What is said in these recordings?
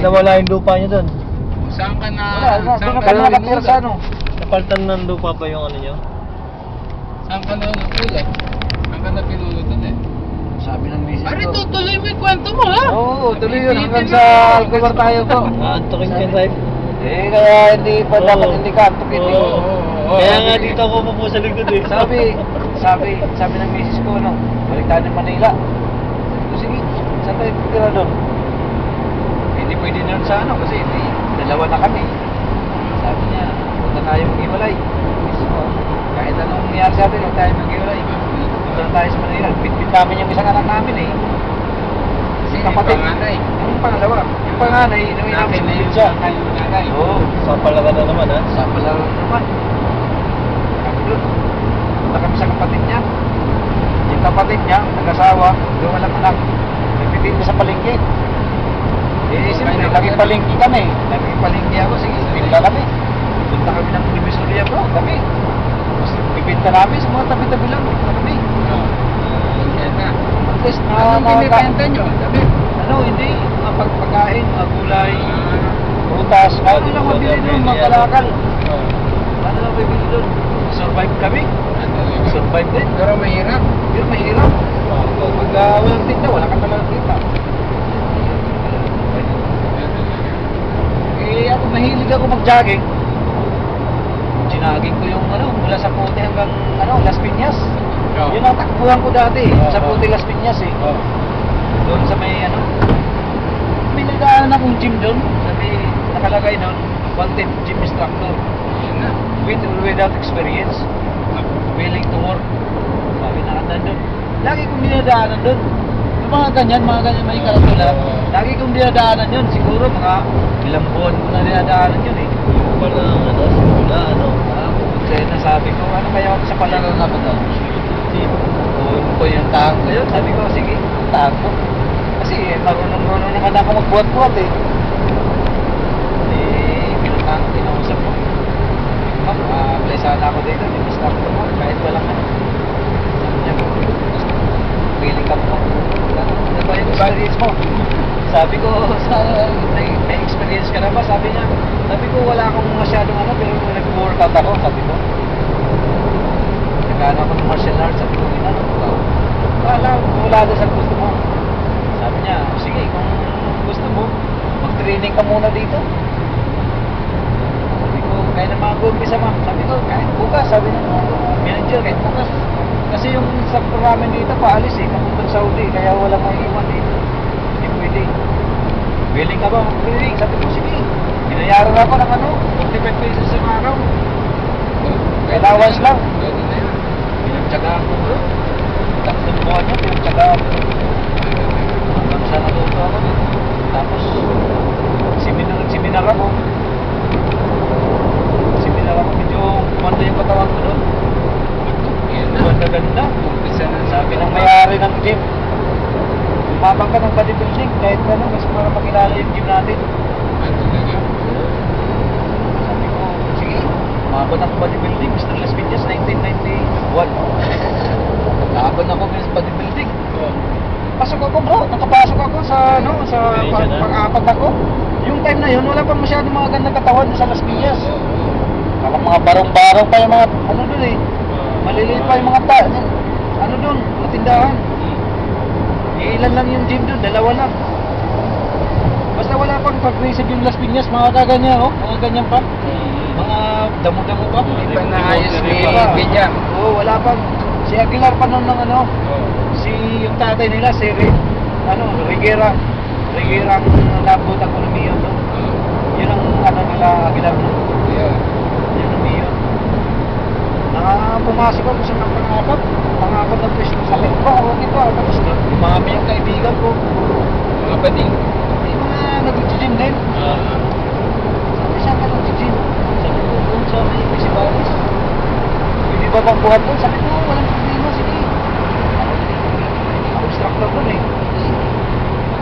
nawala yung lupa niyo doon? Saan ka na? Wala, Saan doon ka na na nakatira sa ano. Napalitan ng lupa pa yung ano niyo? Saan ka na ulit? Saan ka na pinulutod eh? Sabi ng misis Pare, ko. tutuloy mo yung kwento mo ha? Oo, tuloy yun hanggang sa Alcobar tayo ko. Antukin ka drive. Eh, kaya hindi pa dapat hindi ka antukin. Kaya nga dito ako po sa likod eh. Sabi ng misis ko, ano, balik tayo ng Manila. Sabi ko, sige, saan tayo titira doon? Hindi pwede na sa ano, kasi dalawa na kami. Sabi niya, punta tayo mag-iwalay. Kahit anong nangyari sa atin, huwag tayo mag-iwalay. Punta na tayo sa Manila. Bitbit namin yung isang anak namin eh. Kasi Kapatid. yung panganay. Yung pangalawa. Yung panganay, inuwi namin Nakin na yung siya. panganay. Oo. Sa palaga na naman ha? Sa pala naman. Kami doon. Punta kami sa kapatid niya. Yung kapatid niya, nag-asawa, doon walang anak. Nagtitinda sa palengke. Eh, siyempre, lagi palengke kami. Lagi palengke ako, sige, pinta kami. Punta kami ng Divisoria bro, kami. Tapos pipinta namin sa mga tabi-tabi lang. Kami. Yan na. At least, Anong binibenta nyo? Sabi. ano, hindi, mga pagpagkain, mga gulay, prutas, ano lang mabili doon, mga kalakal. Ano lang mabili doon? Survive kami. Survive din. Pero mahirap. Pero mahirap. Pag walang tinta, wala ka talagang tinta. Eh, ako mahilig ako mag-jogging. Ginaging ko yung ano, mula sa Puti hanggang ano, Las Piñas. Yun ang takbuhan ko dati, sa Puti Las Piñas eh. Doon sa may ano, may nagdaanan akong gym doon. Sabi, nakalagay doon, wanted gym instructor. Yan na. With or without experience, willing to work. Sabi nakatan doon. Lagi kong dinadaanan doon. Yung mga ganyan may karatula. Lagi kong dinadaanan yun. Siguro mga ilang buwan ko na dinadaanan yun eh. Wala ano, simula ano. Kaya nasabi ko, ano kaya ako sa palaro na ba doon? Buwan ko yung tahan ko yun. Sabi ko, sige, tahan ko. Kasi marunong naman ako magbuhat-buhat eh. Kinausap ko. Ma'am, apply sana ako dito. Stop ko mo. Kahit walang ano. Sabi niya, willing ka mo. Ano ba yung experience mo? Sabi ko, may experience ka na ba? Sabi niya, ko wala akong masyadong ano, pero nag-workout ako. Sabi ko, nag-ano ako ng martial arts. Sabi ko, ano ko? Wala doon sa gusto mo. Sabi niya, sige, kung gusto mo, mag-training ka muna dito. Kaya na mag-umpisa ma'am. Sabi ko, kahit bukas. Sabi niya, manager, kahit bukas. Kasi yung sa namin dito, paalis eh, kapuntang Saudi. Kaya walang maiiwan dito. Hindi pwede. Willing ka ba mag-training? Sabi ko, sige. Binayaran ako ng ano, 45 pesos sa araw. Allowance lang. Pwede na yun. Pinagtsagaan ko bro. Tatlong buwan yun, pinagtsagaan ko. Hanggang sa natuto ako dito. Tapos, seminar ako. Medyo kumanda yung katawan ko doon. Yan na. Ganda-ganda. Umpisa na. Sabi ng may-ari ng gym, lumabang ka ng bodybuilding kahit ano, kasi para makilala yung gym natin. Ano talaga? Sabi ko, sige, lumabang ako bodybuilding, Mr. Las Piñas, 1991. Lumabang ako sa bodybuilding. Pasok ako bro, nakapasok ako sa ano, sa pang-apat ako. Yung time na yun, wala pa masyadong mga gandang katawan sa Las Piñas. Parang mga barong-barong pa yung mga, ano dun eh, maliliit pa yung mga ano dun, mga tindahan. Ilan lang yung gym dun, dalawa lang. Basta wala pang progressive yung Las Piñas, mga kaganyan, oh, mga ganyan pa. Mga damo-damo pa. Hindi pa naayos ni Bidyam. Oo, wala pa. Si Aguilar pa nun ng ano, si yung tatay nila, si Riguera ang nabot ang ekonomiya doon. Yun ang ano nila, Aguilar nun. Yun ang miyo. Pumasok ako sa pang-apat na pwesto. Sabi ko, ako dito, tapos dumami yung kaibigan ko. Mga bading. Yung mga nag-gym din. Sabi saan ka nag-gym? Sabi ko, doon sa may Visibalis. Hindi ba bang buhat doon? Sabi ko, walang problema, sige. Ako instructor doon eh.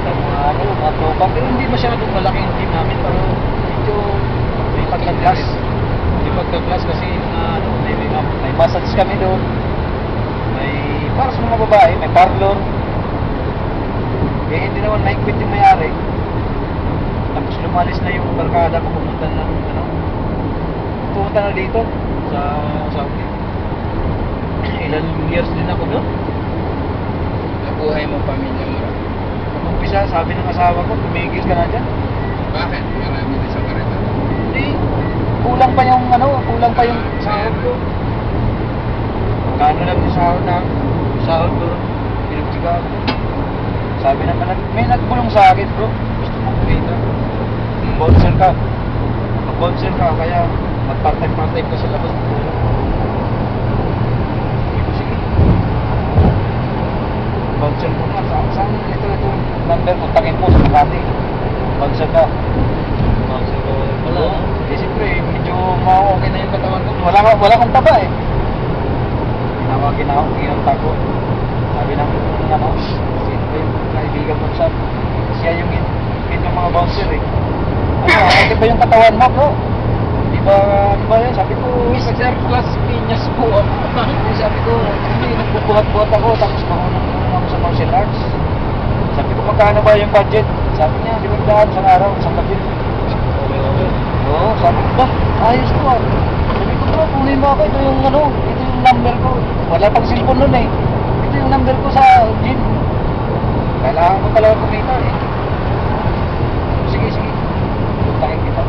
Mga tropa, pero hindi masyadong malaki yung team namin, pero medyo may pagka-class. May pagka-class kasi may massage kami doon. May para sa mga babae, may parlor. Eh hindi naman mahigpit yung may-ari. Tapos lumalis na yung barkada ko, pumunta na dito sa Saudi. Ilan years din ako doon. Nabuhay mo pamilya mo. Umpisa, sabi ng asawa ko, tumigil ka na dyan. Bakit? Marami din sa karita. Hindi. Kulang pa yung sahod ko. Magkano lang yung sahod ko. Pinagtsigaan ko. Sabi naman, may nagbulong sa akin, bro. Gusto mong kumita. Sponsor ka. Mag-sponsor ka, kaya mag-part-time ka sa labas. Sige. Sponsor mo na. Saan ito number ko? Tangin po sa Makati. Sponsor ka. Sponsor ko pala. Oo. Eh, siyempre, medyo okay na yung katawan ko. Wala kang taba eh. Tinawagin ako, ginunta ko. Sabi ng sino ba yung kaibigan mo sa siya yung hit ng mga bouncer eh. Okay ba yung katawan mo, bro? Di ba yan? Sabi ko, Mr. Plus Piñas po ako. sabi ko, hindi, nagbubuhat-buhat ako, tapos mahunong ako sa martial arts. Sabi ko, magkano ba yung budget? Sabi niya, 500 sa araw, sa budget. Okay. Oo, sabi ko ba, ayos ko ah. Sabi ko bro, kunin mo ako, ito yung number ko. Wala pang cellphone nun eh. Ito yung number ko sa gym. Kailangan ko talaga kumita eh. Sige. Puntakin kita.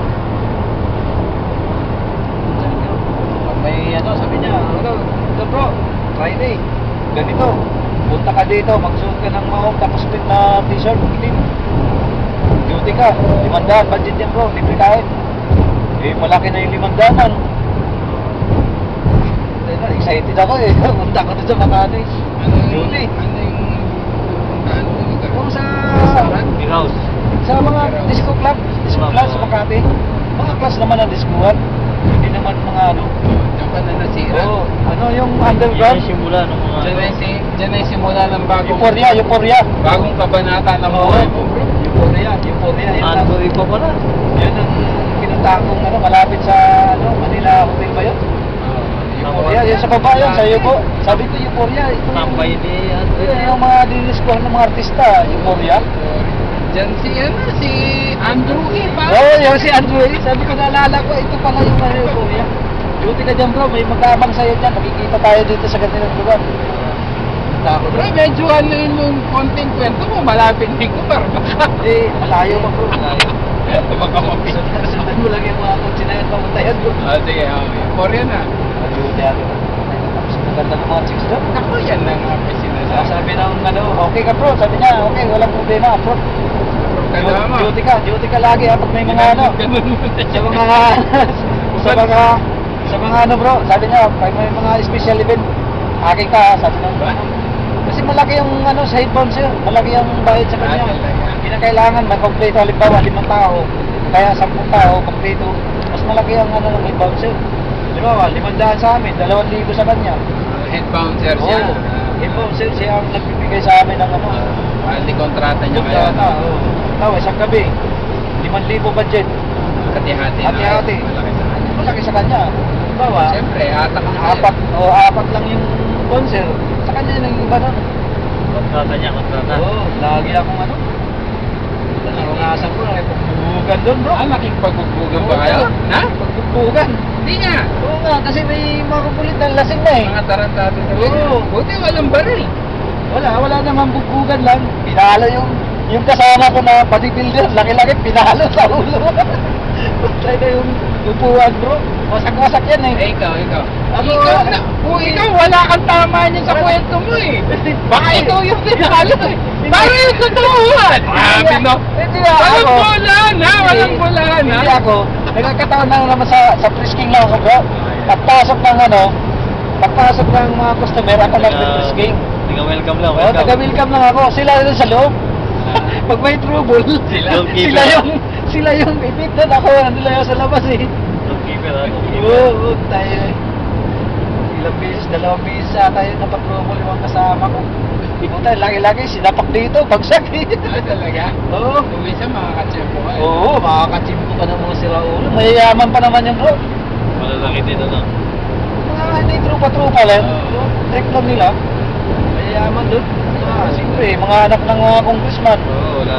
Sabi ko, pag may sabi niya, ito bro, Friday, ganito. Punta ka dito, magsuot ka ng maong tapos din na t-shirt, itim. Duty ka, 500, budget yan bro, libre kahit. Eh, malaki na yung 500 excited ako eh. Punta ko doon sa Makati. Duty. Kung sa Big house. sa mga disco club sa Makati. Mga class naman ang diskuhan. Hindi naman mga Diyan ka na nasira. yung Yan underground. yung simula ng mga Diyan na yung simula ng bagong... Euphoria. Bagong kabanata ng buhay mo, bro. Euphoria. Yan ang, Android pa pala. yan ang pinuntahan kong malapit sa Manila Hotel ba yun? Euphoria, yan sa baba yun, sa Yuko. Sabi ko Euphoria. Ito Tambay ni Android. yung mga diniskuhan ng mga artista, Euphoria. Diyan si Andrew E. pa. Oo, yung si Andrew eh. Sabi ko, naalala ko, ito pala yung Euphoria. Duty ka dyan bro, may mag-aabang sa'yo dyan. Makikita tayo dito sa ganitong lugar. Takot Bro, medyo yung konting kwento mo, malapit din ko, barba. Eh, malayo pa bro. Malayo. Baka mapit. Sundan mo lang yung mga kotse na yan, pamuntayan bro. Sige, okay. Korea na. Duty ako. Tapos maganda ng mga chicks doon. Ako, yan na nga pa sinasabi. Sabi ng okay ka bro, sabi niya, okay, walang problema bro. Kasama. Duty ka lagi ha, pag may mga Ganun mo na sa mga bro, sabi niya, pag may mga special event, aking ka, sabi niya. Kasi malaki yung sa headphone sir, malaki yung bayad sa kanya. talaga. Pinakailangan na kompleto, halimbawa 5 tao, kaya 10 tao, kompleto. Mas malaki ang ng headphone sir. Halimbawa, 500 sa amin, 2,000 sa kanya. Head bouncer siya. Oo, headphone sir, siya ang nagbibigay sa amin ng Hindi kontrata niya kayo. kontrata. Tawa, isang gabi, 5,000 budget. Hati-hati na. Hati-hati. Malaki sa kanya. Malaki sa kanya. Halimbawa, Siyempre, atak na kayo. apat lang yung sponsor. Sa kanya yung iba nun. Kontrata niya, kontrata. Oo, lagi akong Nangangasan bro, ay pagbubugan doon bro. Laking pagbubugan ba kayo? Na? Pagbubugan. Hindi nga. Oo nga, kasi may mga kukulit na lasing na eh. Mga tarantado na Oo. Buti walang baril. Wala naman bugbugan lang. Pinalo yung kasama ko na bodybuilder, laki-laki pinalo sa ulo. Patay na yung upuan bro. Wasak-wasak yan eh. Ikaw. Ako, Ikaw, wala kang tama niya sa kwento mo eh. Baka ikaw yung pinalo eh. Paano yung totoohan? Grabe no. Hindi nga Walang ako. bolaan ha, walang bolaan ha. Hindi ako. Nagkakataon lang naman sa frisking lang ako bro. Pagpasok ng mga customer, ako nag-frisking. Welcome lang, Oo, welcome. taga-welcome lang ako. Sila doon sa loob. Pag may trouble, sila yung ipit doon. Ako, nandun lang ako sa labas eh. Goalkeeper, goalkeeper. Oo, tayo. Ilang beses, 2 beses tayo napag-trouble yung mga kasama ko. Puta, lagi-lagi sinapak dito, bagsak eh. Talaga? Oo. Minsan makakatsempo ka. Oo, makakachimpo ka ng mga siraulo. Mayayaman pa naman yung bro. Malalaki din, ano? Mga hindi trupa-trupa lang. Oo. Trip lang nila. Mayayaman doon. Siyempre, mga anak ng mga congressman. Oo, wala.